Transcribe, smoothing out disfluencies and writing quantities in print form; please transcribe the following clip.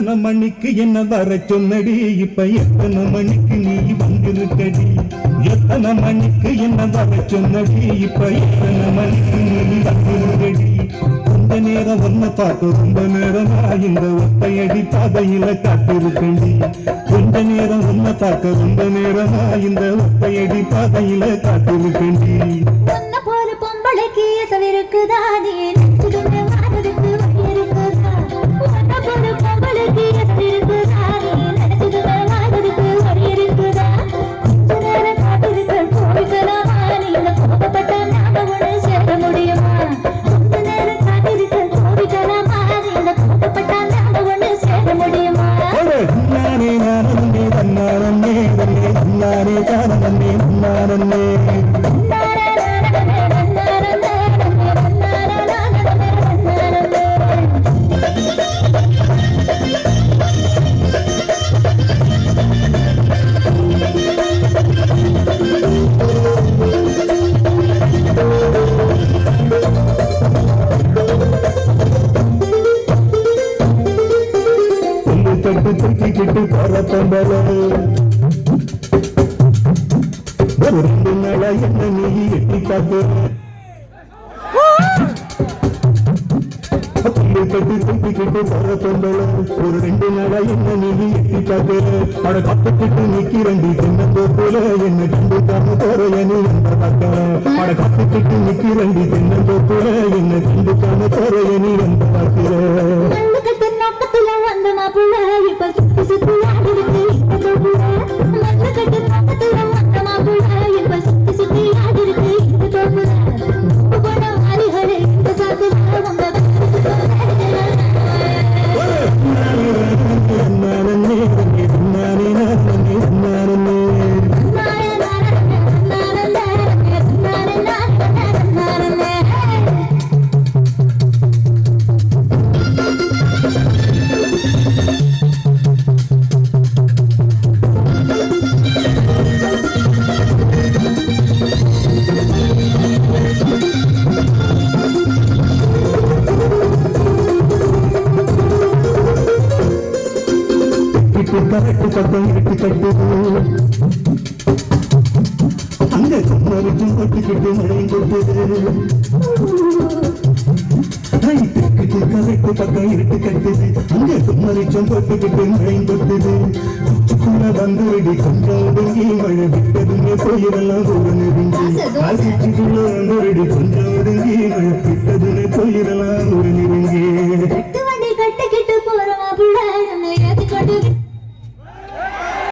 எத்தனை மணிக்கு என்ன வர சொன்னடி இப்ப எத்தனை மணிக்கு நீ வந்திருக்கடி எத்தனை மணிக்கு என்ன வர சொன்னடி இப்ப எத்தனை மணிக்கு நீ வந்திருக்கடி கொஞ்ச நேரம் ஒன்ன பார்க்க ரொம்ப நேரமா இந்த ஒத்தையடி பாதையில காத்திருக்கண்டி கொஞ்ச நேரம் ஒன்ன பார்க்க ரொம்ப நேரமா இந்த ஒத்தையடி பாதையில காத்திருக்கண்டி போல பொம்பளைக்கு இருக்குதா நீ தூக்கிக்கிட்டு போற பொம்பல ஒரு 2 நாளா என்ன நீ எட்டி பார்த்து தூக்கிக்கிட்டு போற பொம்பல ஒரு 2 நாளா என்ன நீ எட்டி பார்த்து அட காத்துக்கிட்டு நிக்கிறண்டி தென்னந்தோப்புல என்ன கண்டுக்காம போறையனு என்ற பார்க்கிறேன் அட காத்துக்கிட்டு நிக்கிறண்டி தென்னந்தோப்புல என்ன கண்டுக்காம போறையனு என்ற பார்க்கிறேன் கரெக்டு பக்கம் இட்டு கட்டுது அங்க குமரிக்கும் கொட்டுக்கிட்டு மழை கொட்டுது கரெக்டு பக்கம் இட்டு கட்டுது அங்க குமரிக்கும் கொட்டுக்கிட்டு மழை கொட்டுது வந்துடி கொஞ்சம் ஒடுங்கி மழை விட்டதுமே போயிடலாம் ஒரு நெருங்கி வந்துடி கொஞ்சம்